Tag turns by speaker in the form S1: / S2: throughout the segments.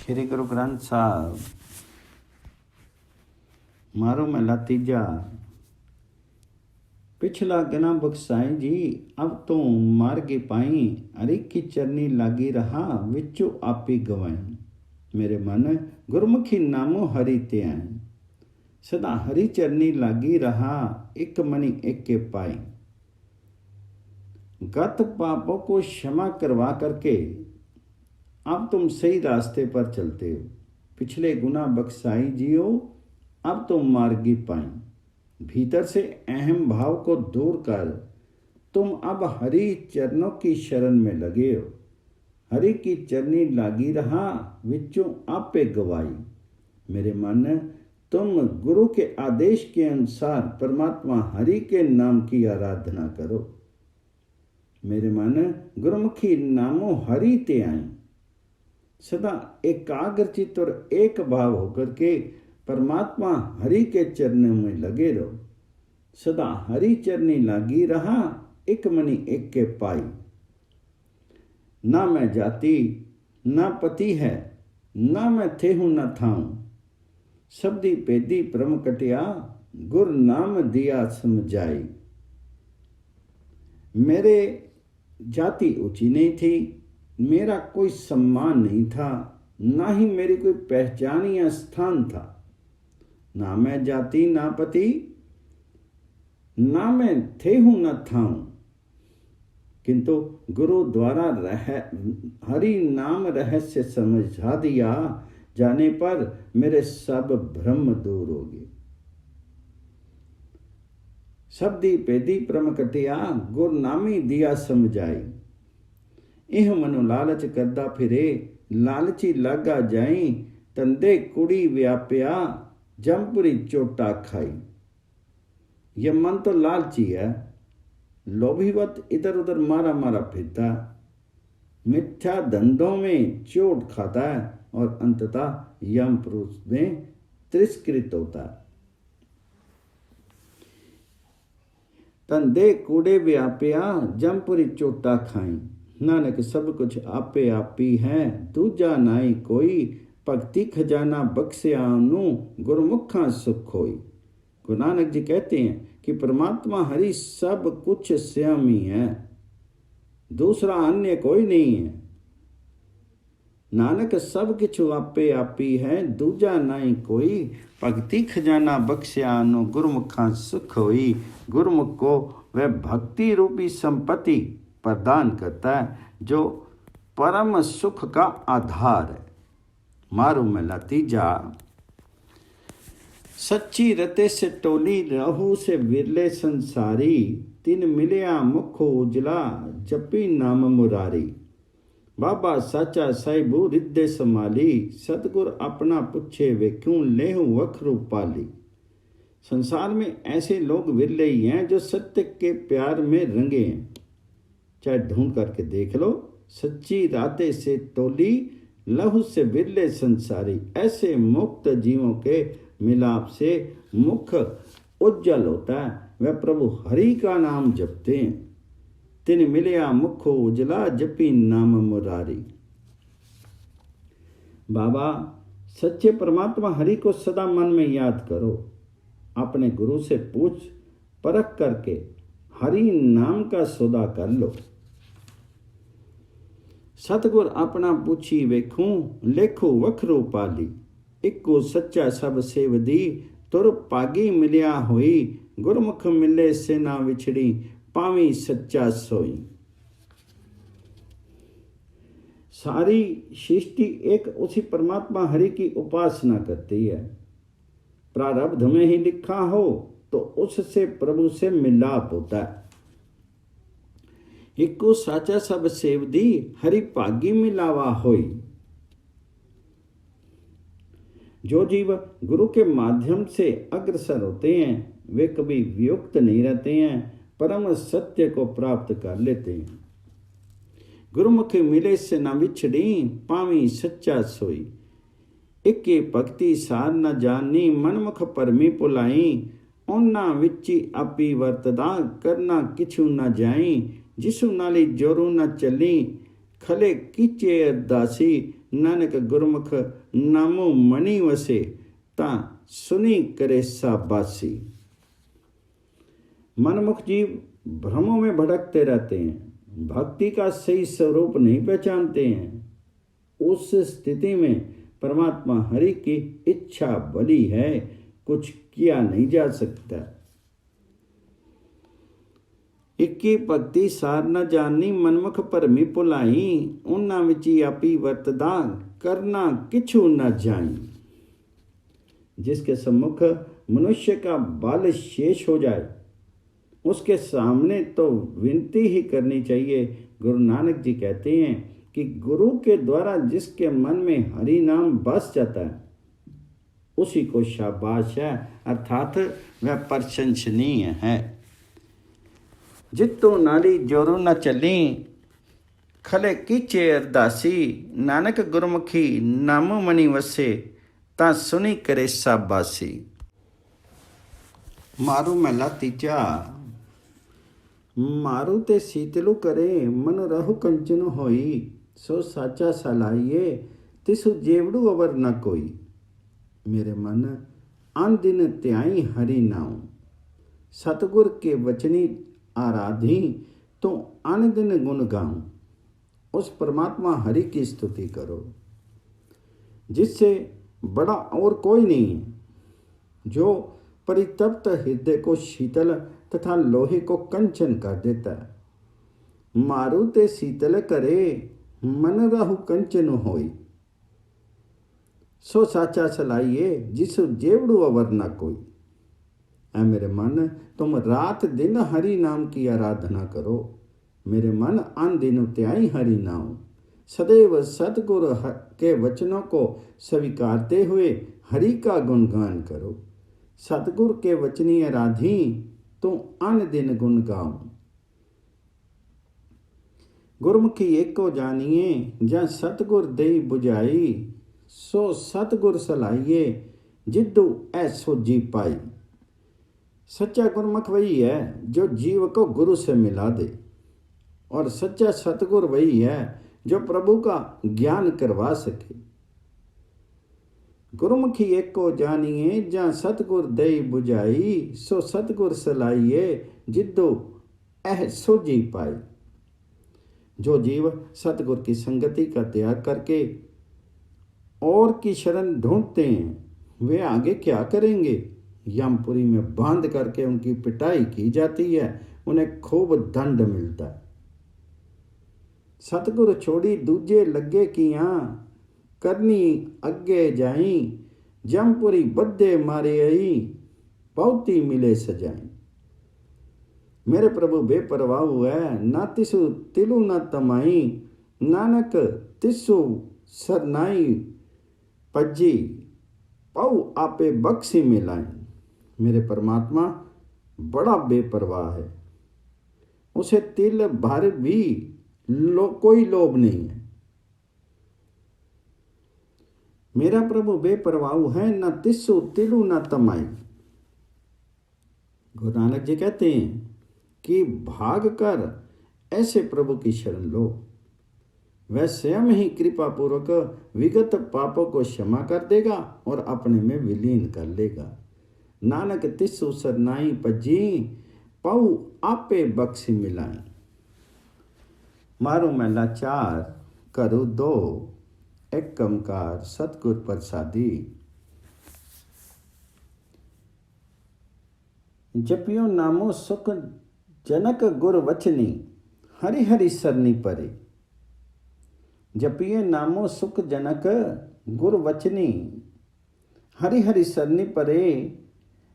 S1: श्री गुरु ग्रंथ साहब मारो महला तीजा। पिछला गना बख्साई जी, अब तो मार्गे पाई, हरि की चरनी लागी रहा, विचो आपी गवाई। मेरे मन गुरमुखी नामो हरि ते आई, सदा हरि चरनी लागी रहा, एक मनी एक के पाई। गत पापों को क्षमा करवा करके अब तुम सही रास्ते पर चलते हो। पिछले गुना बख्साई जियो, अब तुम मार्गी पाई। भीतर से अहम भाव को दूर कर तुम अब हरि चरणों की शरण में लगे हो। हरि की चरनी लागी रहा, विचों आपे गवाई। मेरे मन तुम गुरु के आदेश के अनुसार परमात्मा हरि के नाम की आराधना करो। मेरे मन गुरुमुखी नामो हरि ते आई, सदा एकाग्रचित और एक भाव होकर के परमात्मा हरि के चरणों में लगे रहो। सदा हरि चरनी लागी रहा, एक मनी एक के पाई। ना मैं जाति ना पति है, ना मैं थे हूं न थाऊं, सबदी पेदी परम कटिया, गुर नाम दिया समझाई। मेरे जाति ऊंची नहीं थी, मेरा कोई सम्मान नहीं था, ना ही मेरी कोई पहचान या स्थान था। ना मैं जाति ना पति, ना मैं थे हूं न थाऊं, किंतु गुरु द्वारा हरि नाम रहस्य समझा दिया जाने पर मेरे सब भ्रम दूर हो गए। सबदी पेदी परम कटिया, गुर नामी दिया समझाई। इह मनु लालच करदा फिरे, लालची लागा जाई, तंदे कुड़ी व्याप्या, जमपुरी चोटा खाई। यह मन तो लालची है, लोभीवत इधर उधर मारा मारा फिरता, मिथ्या धंधों में चोट खाता है और अंततः यम पुरुष में तिरस्कृत होता है। तंदे कूड़े व्याप्या, जमपुरी चोटा खाई। नानक सब कुछ आपे आपी है, दूजा नाई कोई, भक्ति खजाना बख्शिया नू, गुरमुखा सुख होई। गुरु नानक जी कहते हैं कि परमात्मा हरि सब कुछ स्वयं ही है, दूसरा अन्य कोई नहीं है। नानक सब कुछ आपे आपी है, दूजा नाई कोई, भक्ति खजाना बख्शिया नू, गुरमुखा सुख होई। गुरमुख को वह भक्ति रूपी संपत्ति प्रदान करता है जो परम सुख का आधार है। मारू महला तीजा। सच्ची रते से टोली, रहू से विरले संसारी, तिन मिलिया मुख उजला, जपी नाम मुरारी। बाबा साचा साहिबू रिद्धे समाली, सतगुर अपना पुछे वेख्यूं, लेहू वखरू पाली। संसार में ऐसे लोग विरले ही हैं जो सत्य के प्यार में रंगे हैं। चाहे ढूंढ करके देख लो। सच्ची राते से टोली, लहू से विरले संसारी। ऐसे मुक्त जीवों के मिलाप से मुख उज्जवल होता है, वह प्रभु हरि का नाम जपते हैं। तिन मिलिया मुख उजला, जपी नाम मुरारी। बाबा सच्चे परमात्मा हरि को सदा मन में याद करो। अपने गुरु से पूछ परख करके हरि नाम का सौदा कर लो। सतगुर अपना पूछी वेखूं, लेखो वखरू पाली। इको सच्चा सब सेवदी, तुर पागी मिलिया होई। गुरमुख मिले से ना विछड़ी, पावी सच्चा सोई। सारी सृष्टि एक उसी परमात्मा हरि की उपासना करती है। प्रारब्ध में ही लिखा हो तो उससे प्रभु से मिलाप होता है। इको साचा सब सेवदी, हरि भागी मिलावा होई। जो जीव गुरु के माध्यम से अग्रसर होते हैं वे कभी वियुक्त नहीं रहते हैं, परम सत्य को प्राप्त कर लेते हैं। गुरुमुख मिले से न विछड़ी, पावी सच्चा सोई। इके भक्ति सार न जानी, मनमुख परमी पुलाई। उन्ना विची आपी वर्तदा, करना किछु न जाई। जिसु नाली जोरू न चली, खले कीचे अरदासी। नानक गुरमुख नामो मणि वसे ता सुनी करे शाबाशी। मनमुख जीव भ्रमों में भटकते रहते हैं, भक्ति का सही स्वरूप नहीं पहचानते हैं। उस स्थिति में परमात्मा हरि की इच्छा बली है, कुछ किया नहीं जा सकता। इक्की भक्ति सार न जानी मनमुख भरमी भुलाई, उन्हां विच आपी वरतदा करना किछु न जाई। जिसके सम्मुख मनुष्य का बल शेष हो जाए उसके सामने तो विनती ही करनी चाहिए। गुरु नानक जी कहते हैं कि गुरु के द्वारा जिसके मन में हरि नाम बस जाता है उसी को शाबाश है, अर्थात वह प्रशंसनीय है। जित्तो नाली जोरू न चली खले कीचे अरदासी, नानक गुरमुखी नाम मणि वसे ता सुनी करे शाबाशी। मारू महला तीजा। मारू ते शीतलु करे मन रहु कंचन होई, सो साचा सलाइए तिसु जेवड़ू अवर न कोई। मेरे मन अन दिन त्याई हरि नाम, सतगुर के वचनी आराधी तो अन दिन गुण गाऊं। उस परमात्मा हरि की स्तुति करो जिससे बड़ा और कोई नहीं है, जो परितप्त हृदय को शीतल तथा लोहे को कंचन कर देता है। मारू ते शीतल करे मन रहु कंचन होई, सो साचा सलाइए जिसु जेवड़ू अवर न कोई। ऐ मेरे मन तुम रात दिन हरि नाम की आराधना करो। मेरे मन अन दिन त्याई हरि नाम, सदैव सतगुरु के वचनों को स्वीकारते हुए हरि का गुणगान करो। सतगुरु के वचनी आराधी तो अन दिन गुण गाऊं। गुरमुखी एको जानिए जहाँ सतगुर देई बुझाई, सो सतगुर सलाइए जिद्दू ऐसो जी पाई। सच्चा गुरमुख वही है जो जीव को गुरु से मिला दे, और सच्चा सतगुर वही है जो प्रभु का ज्ञान करवा सके। गुरमुखी एको जानिए जहाँ सतगुर दई बुझाई, सो सतगुर सलाइए जिद्दो ऐ सोजी पाई। जो जीव सतगुर की संगति का त्याग करके और की शरण ढूंढते हैं वे आगे क्या करेंगे। यमपुरी में बांध करके उनकी पिटाई की जाती है, उन्हें खूब दंड मिलता है। सतगुर छोड़ी दूजे लगे किया, करनी अगे जाई, जमपुरी बद्दे मारे आई, बहुती मिले सजाई। मेरे प्रभु बेपरवाह है, ना तिसु तिलु न तमाई, नानक तिसु सरनाई पज्जी, पाऊ आपे बख्शी मिलाई। मेरे परमात्मा बड़ा बेपरवाह है, उसे तिल भर भी कोई लोभ नहीं है। मेरा प्रभु बेपरवाह है, न तिस्सु तिलु न तमाई। गुरु नानक जी कहते हैं कि भाग कर ऐसे प्रभु की शरण लो, वह स्वयं ही कृपा पूर्वक विगत पापों को क्षमा कर देगा और अपने में विलीन कर लेगा। नानक तिस्सु सरनाई पज्जी, पाऊ आपे बख्शी मिलाई। मारू महला 4 करू 2 एक ओंकार सतगुर प्रसादी। जपियो नामो सुख जनक गुर वचनी, हरि हरि सरनी परे। जपिए नामो सुख जनक गुर वचनी, हरि हरि सरनी परे।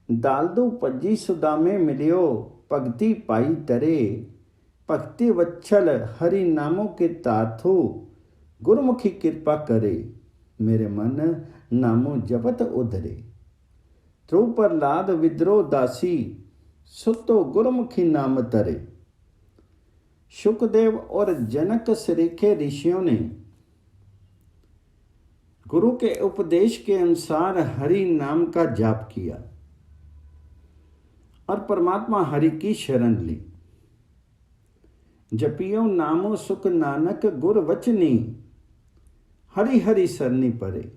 S1: दालदू पज्जी सुदामे मिलियो, भगति पाई तरे। भक्ति वच्छल हरि नामों के ताथू, गुरमुखी कृपा करे। मेरे मन नामो जपत उधरे। ध्रुव प्रहलाद विद्रोह दासी, सुतो गुरमुखी नाम तरे। शुकदेव और जनक सरीखे ऋषियों ने गुरु के उपदेश के अनुसार हरि नाम का जाप किया और परमात्मा हरि की शरण ली। जपियो नामो सुख नानक गुर वचनी, हरी हरी सरनी परे।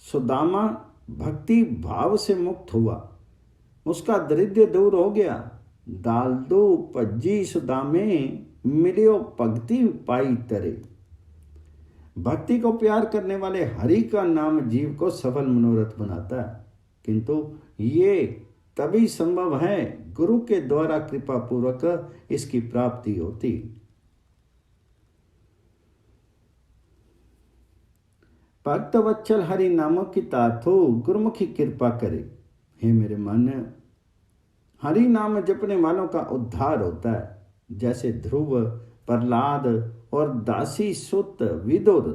S1: सुदामा भक्ति भाव से मुक्त हुआ, उसका दरिद्र दूर हो गया। दाल दो भज्जी सुदामे, मिलियो भक्ति पाई तरे। भक्ति को प्यार करने वाले हरि का नाम जीव को सफल मनोरथ बनाता है, किंतु ये तभी संभव है गुरु के द्वारा कृपा पूर्वक इसकी प्राप्ति होती। भक्त वत्सल हरि नामों की ताथो गुरुमुखी कृपा करे। हे मेरे मन, हरि नाम जपने वालों का उद्धार होता है। जैसे ध्रुव, प्रहलाद और दासी सुत विदुर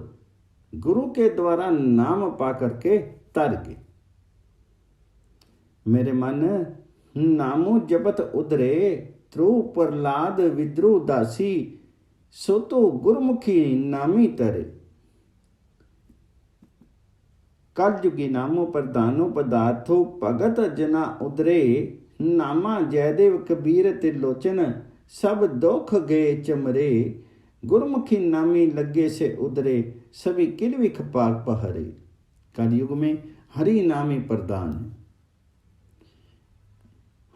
S1: गुरु के द्वारा नाम पा करके तर गए। मेरे मन, नामो जपत उदरे, ध्रुव प्रहलाद विद्रु दासी सुतो गुरुमुखी नामी तरे। कलयुगी नामो प्रधानो पदार्थो, भगत जना उदरे, नामा जयदेव कबीर त्रिलोचन, सब दुख गए चमरे। गुरुमुखी नामी लगे से उदरे, सभी किलविख पाक पहरे। कलयुग में हरि नाम ही प्रधान है।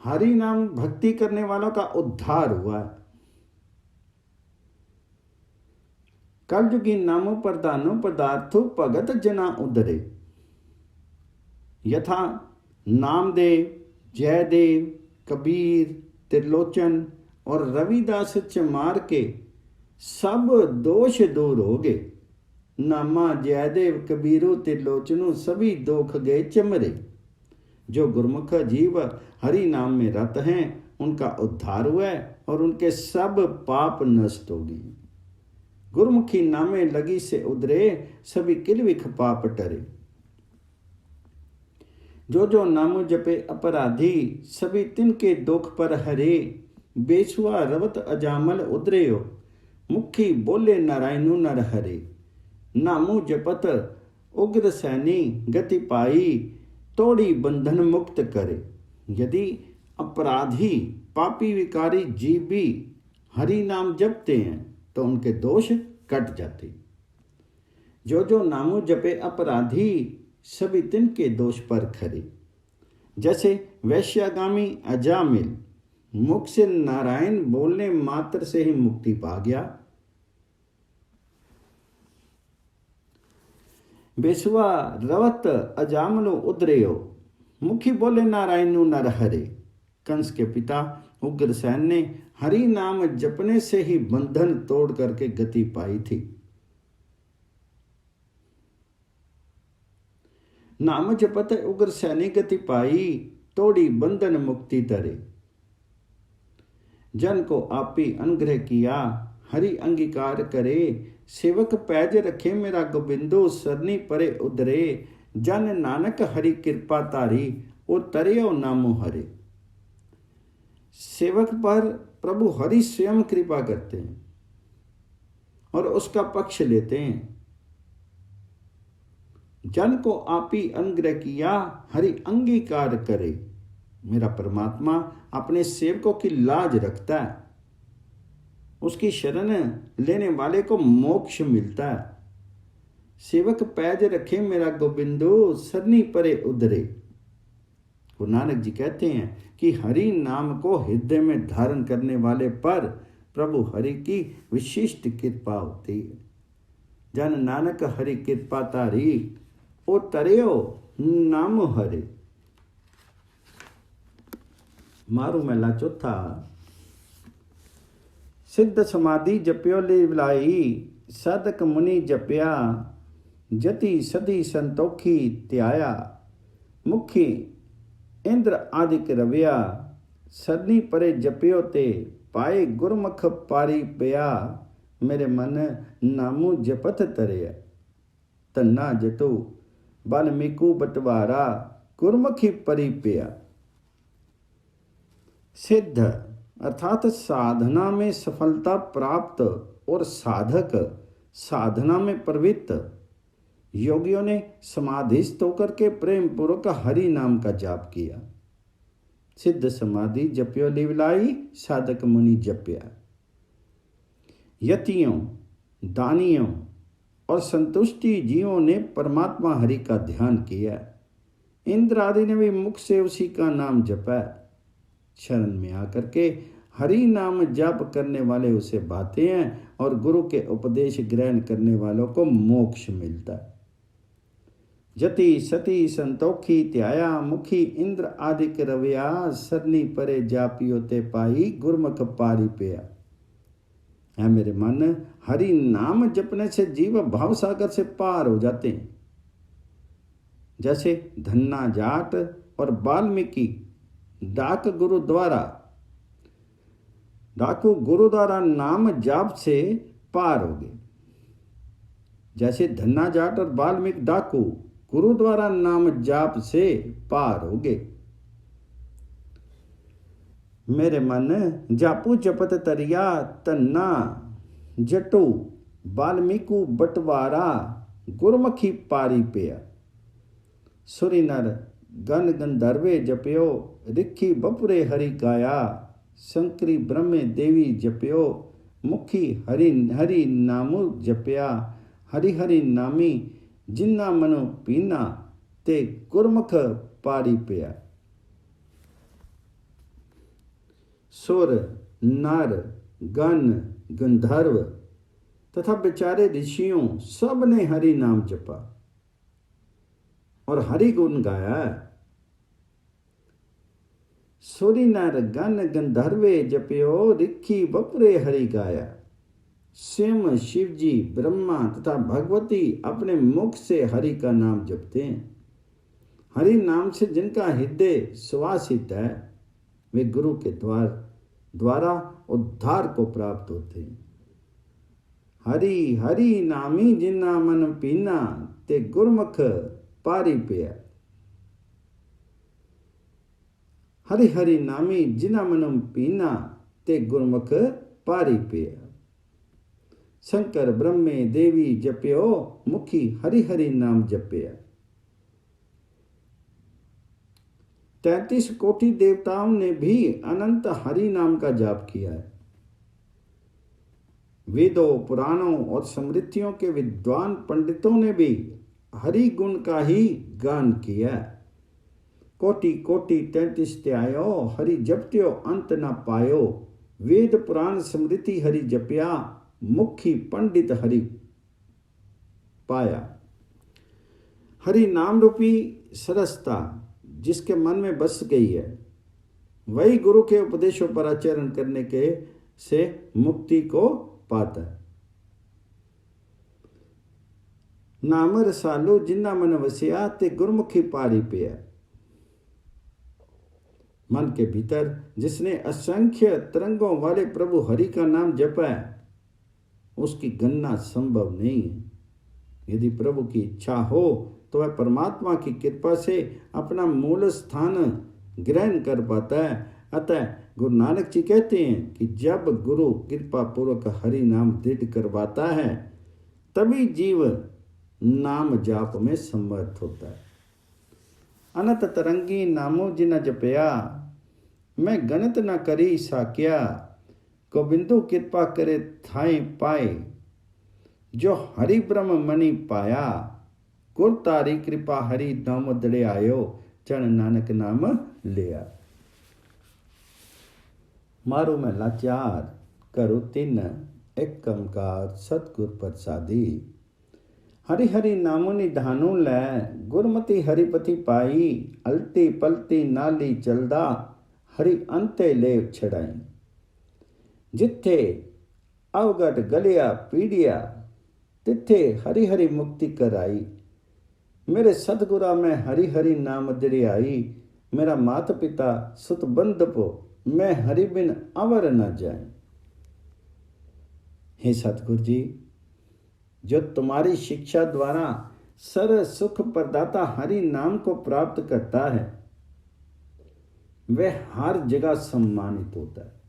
S1: हरि नाम भक्ति करने वालों का उद्धार हुआ है। कलयुगी नामो प्रधानो पदार्थो, भगत जना उदरे। यथा नामदेव, जयदेव, कबीर, त्रिलोचन और रविदास चमार के सब दोष दूर हो गए। नामा जयदेव कबीरो त्रिलोचनो, सभी दोख गए चमरे। जो गुरुमुख जीव हरि नाम में रत हैं, उनका उद्धार हुआ है और उनके सब पाप नष्ट हो गए। गुरुमुखी नामे लगी से उदरे, सभी किलविख पाप टरे। जो जो नाम जपे अपराधी, सभी तिनके दुख पर हरे। बेसुआ रवत अजामल उदरे हो, मुखी बोले नारायणु नर हरे। नामु जपत उग्र सैनी, गति पाई, तोड़ी बंधन मुक्त करे। यदि अपराधी पापी विकारी जीव भी हरि नाम जपते हैं तो उनके दोष कट जाते। जो जो नामो जपे अपराधी, सभी तिनके दोष पर खरे। जैसे वैश्यागामी अजामिल मुख से नारायण बोलने मात्र से ही मुक्ति पा गया। बेसुआ रवत अजामलो उदरेयो, मुखी बोले नारायणु नर हरे। कंस के पिता उग्रसेन ने हरि नाम जपने से ही बंधन तोड़ करके गति पाई थी। नाम जपत उग्रसेनी गति पाई, तोड़ी बंधन मुक्ति तरे। जन को आपी अनुग्रह किया, हरि अंगीकार करे। सेवक पैज रखे मेरा गोबिंदो, सरनी परे उदरे। जन नानक हरि कृपा तारी, ओ तरियो नामो हरे। सेवक पर प्रभु हरि स्वयं कृपा करते हैं और उसका पक्ष लेते हैं। जन को आपी अनुग्रह किया, हरि अंगीकार करे। मेरा परमात्मा अपने सेवकों की लाज रखता है, उसकी शरण लेने वाले को मोक्ष मिलता है। सेवक पैज रखे मेरा गोबिंदो, सरनी परे उदरे। गुरु नानक जी कहते हैं कि हरि नाम को हृदय में धारण करने वाले पर प्रभु हरि की विशिष्ट कृपा होती है। जन नानक हरि कृपा तारी, ओ तरियो नाम हरे। मारू महला चौथा। सिद्ध समाधि जप्यो ले विलाई, साधक मुनि जप्या, जति सदी संतोखी त्याया। मुखी इंद्र आदिक रविया, सरनी परे जप्यो ते, पाए गुरमुख पारी पया। मेरे मन नामू जपत तरे, तन्ना जतो वाल्मीकु बटवारा, गुरमुखी परी पया। सिद्ध अर्थात साधना में सफलता प्राप्त और साधक साधना में प्रवृत्त योगियों ने समाधिस्थ होकर के प्रेम पूर्वक हरि नाम का जाप किया। सिद्ध समाधि जप्यो लिवलाई, साधक मुनि जप्या। यतियों, दानियों और संतुष्टि जीवों ने परमात्मा हरि का ध्यान किया। इंद्र आदि ने भी मुख से उसी का नाम जपा। शरण में आकर के हरि नाम जाप करने वाले उसे भाते हैं और गुरु के उपदेश ग्रहण करने वालों को मोक्ष मिलता है। जति सती संतोखी त्याया मुखी इंद्र आदि के रविया सरनी परे जापियो ते पाई गुरमुख पारी पिया। है मेरे मन, हरि नाम जपने से जीव भाव सागर से पार हो जाते हैं। जैसे धन्ना जाट और वाल्मीकि डाकू गुरु द्वारा नाम जाप से पार हो गए। जैसे धन्ना जाट और वाल्मीकि डाकू गुरु द्वारा नाम जाप से पार हो गए। मेरे मन, जापू जपत तरिया तन्ना जटू वाल्मीकु बटवारा गुरमुखी पारी पिया। सुरी नर गन गंधर्वे जप्यो रिखी बपुरे हरि गाया। शंकरी ब्रह्मे देवी जप्यो मुखी हरि हरि नामु जप्या। हरि हरि नामी जिन्ना मनो पीना ते गुरमुख पारी पिया। सुर नर गण गंधर्व तथा बेचारे ऋषियों सब ने हरि नाम जपा और हरि गुण गाया। सुरी नर गण गंधर्वे जप्यो रिखी बपुरे हरि गाया। स्वयं शिव जी, ब्रह्मा तथा भगवती अपने मुख से हरि का नाम जपते हैं। हरि नाम से जिनका हृदय सुवासित है वे गुरु के द्वारा उद्धार को प्राप्त होते हैं। हरि हरि नामी जिन्ना मन पीना ते गुरमुख पारी पिया। हरि हरि नामी जिन्ना मन पीना ते गुरमुख पारी पिया। शंकर ब्रह्मे देवी जप्यो मुखी हरि हरि नाम जप्या। 33 कोटि देवताओं ने भी अनंत हरि नाम का जाप किया है। वेदों पुराणों और स्मृतियों के विद्वान पंडितों ने भी हरि गुण का ही गान किया। कोटि कोटि 33 त्यायो हरि जपत्यो अंत न पायो। वेद पुराण स्मृति हरि जप्या मुखी पंडित हरि पाया। हरि नाम रूपी सरसता जिसके मन में बस गई है वही गुरु के उपदेशों पर आचरण करने के से मुक्ति को पाता है। नाम रसालू जिन्ना मन वसिया ते गुरमुखी पारी पिया। मन के भीतर जिसने असंख्य तरंगों वाले प्रभु हरि का नाम जपा है उसकी गणना संभव नहीं है। यदि प्रभु की इच्छा हो तो वह परमात्मा की कृपा से अपना मूल स्थान ग्रहण कर पाता है। अतः गुरु नानक जी कहते हैं कि जब गुरु कृपा पूर्वक हरि नाम दृढ़ करवाता है तभी जीव नाम जाप में समर्थ होता है। अनंत तरंगी नामो जिन जपया मैं गणत न करी साक्या। गोविंदो कृपा करे थाई पाए जो हरि ब्रह्म मणि पाया। गुर तारी कृपा हरि नाम दड़े आयो चरण नानक नाम लिया। मारो मैं लाचार करो तिन एक कंकार सतगुर प्रसादी। हरि हरि नामो निधानो लै गुरमति हरिपति पाई। अलती पलती नाली चलदा हरि अंते ले छड़ाई। जिथे अवगढ़ गलिया पीड़िया तिथे हरि हरि मुक्ति कराई। मेरे सतगुरा में हरि हरि नाम दृढ़ आई। मेरा माता पिता सुत बंधपो मैं हरि बिन अवर न जाए। हे सतगुरु जी, जो तुम्हारी शिक्षा द्वारा सर्व सुख प्रदाता हरि नाम को प्राप्त करता है वह हर जगह सम्मानित होता है।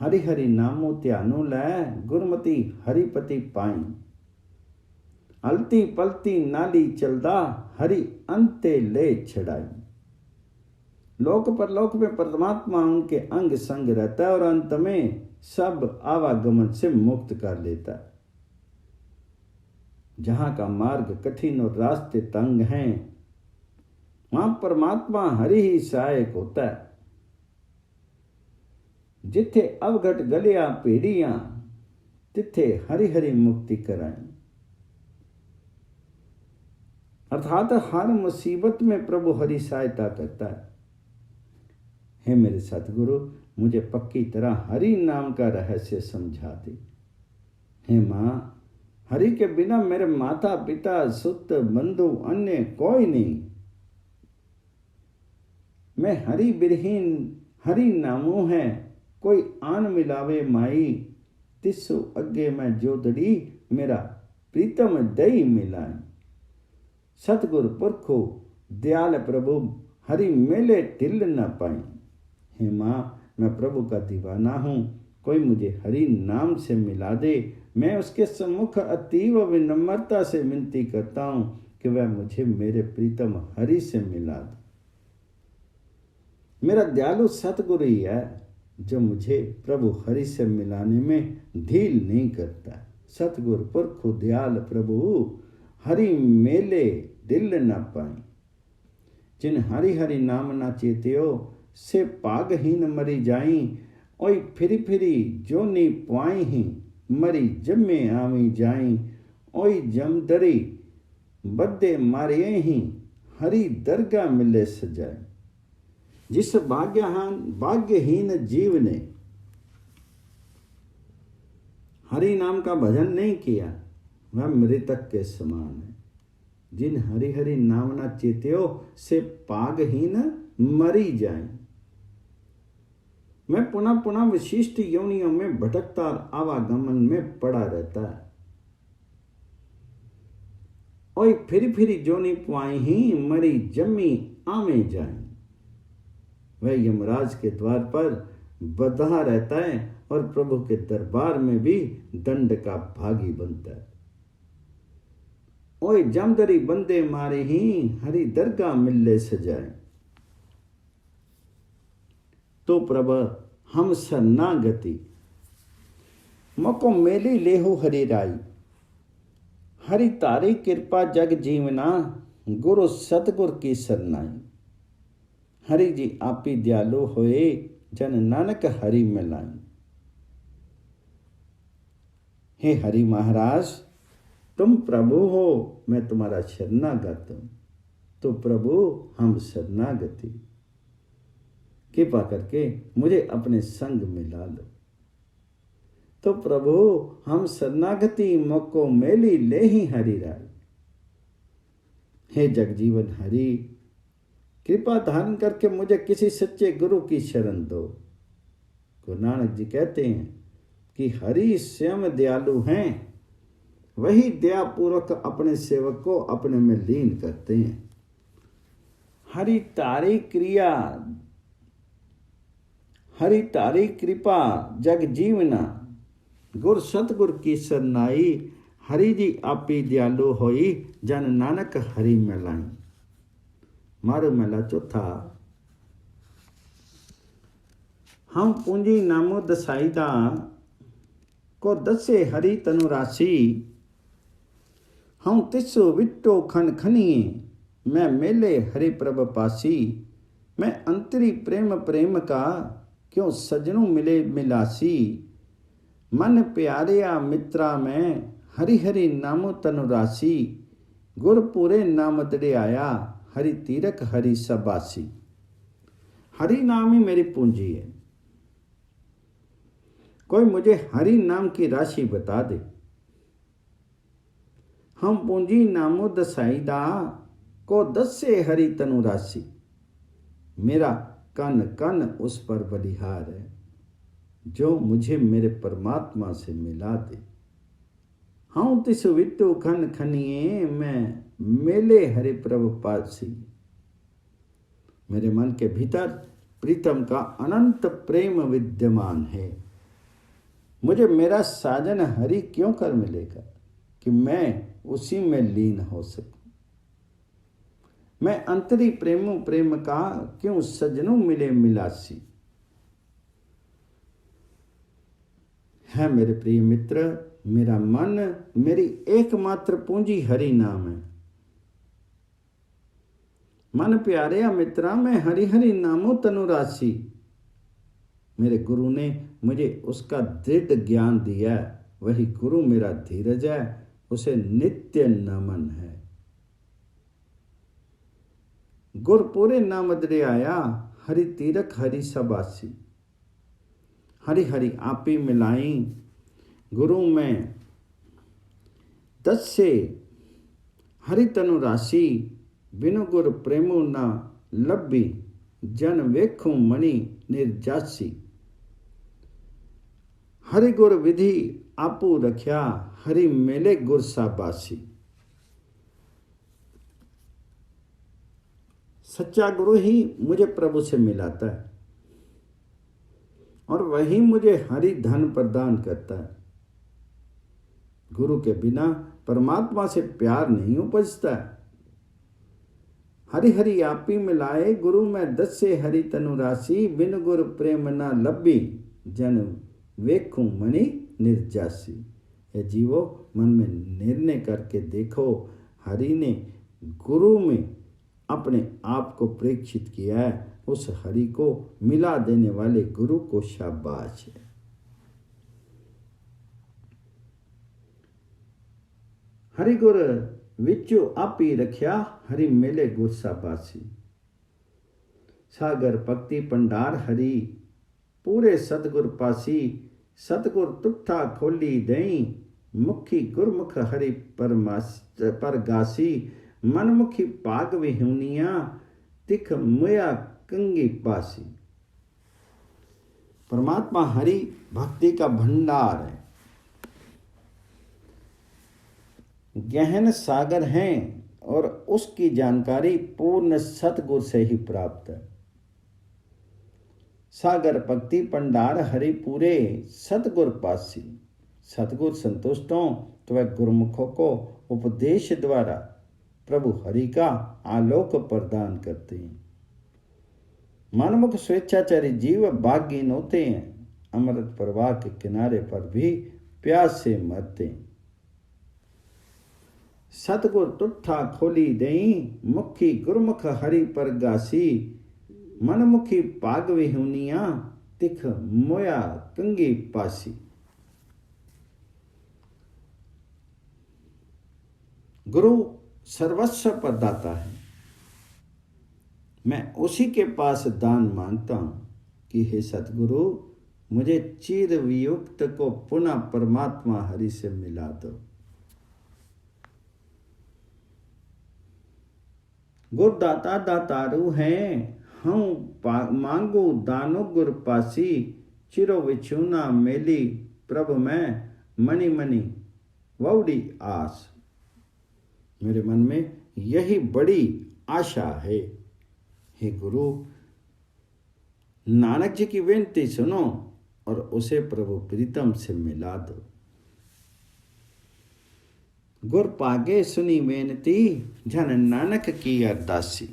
S1: हरि हरि नामो ध्यानो लै गुरमति हरिपति पाई। अलती पलती नाली चलदा हरि अंते ले छड़ाई। लोक परलोक में परमात्मा उनके अंग संग रहता है और अंत में सब आवागमन से मुक्त कर लेता है। जहाँ का मार्ग कठिन और रास्ते तंग हैं, वहां परमात्मा हरि ही सहायक होता है। जिथे अवघट गलियां पेड़ियां, तिथे हरि हरि मुक्ति कराई। अर्थात हर मुसीबत में प्रभु हरि सहायता करता है। हे मेरे सतगुरु, मुझे पक्की तरह हरि नाम का रहस्य समझा दे। हे मां, हरि के बिना मेरे माता पिता सुत बंधु अन्य कोई नहीं। मैं हरि बिरहीन हरि नामो है, कोई आन मिलावे माई। तिसु अगे मैं जोदड़ी, मेरा प्रीतम दई मिलाई। सतगुर पुरखो दयाल प्रभु, हरि मेले टिल न पाई। हे मां, मैं प्रभु का दीवाना हूँ, कोई मुझे हरि नाम से मिला दे। मैं उसके सम्मुख अतीव विनम्रता से विनती करता हूँ कि वह मुझे मेरे प्रीतम हरि से मिला दे। मेरा दयालु सतगुरु ही है जो मुझे प्रभु हरि से मिलाने में ढील नहीं करता। सतगुर पुरखु दयाल प्रभु, हरि मेले दिल न पाई। जिन हरि हरि नाम न चेत्यो, से पागहीन मरी जाई। ओई फिरी फिरी जोनी पुआई ही, मरी जम्मे आवी जाई। ओई जमदरी बदे मारिए ही, हरि दरगाह मिले सजाए। जिस भाग्यहीन जीव ने हरि नाम का भजन नहीं किया, वह मृतक के समान है। जिन हरि हरि नाम न चेत्यो, से पागहीन मरी जाए। मैं पुनः पुनः विशिष्ट योनियों में भटकता और आवागमन में पड़ा रहता है। ओई फिर फिर जोनी पुआई ही, मरी जम्मी आमे जाए। वह यमराज के द्वार पर बंधा रहता है और प्रभु के दरबार में भी दंड का भागी बनता है। ओए जमदरी बंदे मारे ही, हरि दरगाह मिले सजाए। तो प्रभ हम शरणागति, मको मेली लेहु हरि राई। हरि तारी कृपा जग जीवना, गुरु सतगुर की सरनाई। हरि जी आपी दयालु होए, जन नानक हरि मिलाई। हे हरि महाराज, तुम प्रभु हो, मैं तुम्हारा शरणागत हूं। तो प्रभु हम शरणागति, कृपा करके मुझे अपने संग मिला लो। तो प्रभु हम शरणागति, मको मेली ले ही हरि राय। हे जगजीवन हरि, कृपा धारण करके मुझे किसी सच्चे गुरु की शरण दो। गुरु नानक जी कहते हैं कि हरि स्वयं दयालु हैं, वही दयापूर्वक अपने सेवक को अपने में लीन करते हैं। हरि तारी क्रिया, हरि तारी कृपा जग जीवना, गुर सतगुर की सरनाई। हरि जी आपी दयालु होई, जन नानक हरि मिलाई। मारो मेला चौथा। हम पूंजी नामो दसाईदा, को दसे हरि तनु राशि। हम तिसो विट्टो खन खनिए, मैं मेले हरि प्रभ पासी। मैं अंतरी प्रेम प्रेम का, क्यों सजनों मिले मिलासी। मन प्यारिया मित्रा में, हरि हरि नामो तनु राशि। गुरपुरे नाम दड़े आया, हरि तीरक हरि सबासी। हरि नाम ही मेरी पूंजी है। कोई मुझे हरि नाम की राशि बता दे। हम पूंजी नामो दसाईदा, को दसे हरि तनु राशि। मेरा कन कन उस पर बलिहार है, जो मुझे मेरे परमात्मा से मिला दे। हाँ तिस विट्टू खन खनिए, मैं मेले हरि प्रभु पासी। मेरे मन के भीतर प्रीतम का अनंत प्रेम विद्यमान है। मुझे मेरा साजन हरि क्यों कर मिलेगा कि मैं उसी में लीन हो सकूं। मैं अंतरी प्रेमो प्रेम का, क्यों सजनों मिले मिलासी। है मेरे प्रिय मित्र, मेरा मन, मेरी एकमात्र पूंजी हरि नाम है। मन प्यारे मित्रा, मैं हरि हरि नामो तनुरासी। मेरे गुरु ने मुझे उसका दृढ़ ज्ञान दिया, वही गुरु मेरा धीरज है, उसे नित्य नमन है। गुरपुरे नाम आया, हरि तीरथ हरि सबासी। हरि हरि आपी मिलाई, गुरु में 10 से हरि तनु राशि। बिनु गुर प्रेमो ना लब्बी, जन वेखो मणि निर्जासी। हरि गुर विधि आपू रख्या, हरि मेले गुर साबासी। सच्चा गुरु ही मुझे प्रभु से मिलाता है और वही मुझे हरि धन प्रदान करता है। गुरु के बिना परमात्मा से प्यार नहीं उपजता है। हरि हरि आपी मिलाए, गुरु में 10 से हरि तनु राशि। बिन गुर प्रेम ना लब्बी, जन वेखूं मणि निर्जासी। ये जीवो, मन में निर्णय करके देखो, हरि ने गुरु में अपने आप को प्रेक्षित किया है। उस हरि को मिला देने वाले गुरु को शाबाश है। हरि गुर विचो आपी रख्या, हरि मेले गुर साबासी। सागर भक्ति भंडार हरि, पूरे सतगुर पासी। सतगुर तुठा खोली दई, मुखी गुरमुख हरि परगासी। मनमुखी पाग विहुनिया, तिख मुया कंगी पासी। परमात्मा हरि भक्ति का भंडार है, गहन सागर हैं और उसकी जानकारी पूर्ण सतगुर से ही प्राप्त है। सागर भक्ति भंडार हरि पूरे, सतगुर पासी। सतगुर संतुष्ट हों तो वह गुरुमुखों को उपदेश द्वारा प्रभु हरि का आलोक प्रदान करते हैं। मनमुख स्वेच्छाचारी जीव भाग्यहीन होते हैं, अमृत प्रवाह के किनारे पर भी प्यास से मरते हैं। सतगुर तुठा खोली दई, मुखी गुरमुख हरि परगासी। मनमुखी पाग विहुनिया, तिख मोया कंगी पासी। गुरु सर्वस्व प्रदाता है, मैं उसी के पास दान मांगता हूं कि हे सतगुरु, मुझे चिर वियुक्त को पुनः परमात्मा हरि से मिला दो। गुरदाता दातारू हैं, हम मांगू दानो गुर पासी। चिरो विछुना मेली, प्रभु मैं मणि मणि वौड़ी आस। मेरे मन में यही बड़ी आशा है। हे गुरु, नानक जी की विनती सुनो और उसे प्रभु प्रीतम से मिला दो। गुर पागे सुनी बेनती, जन नानक की अरदासी।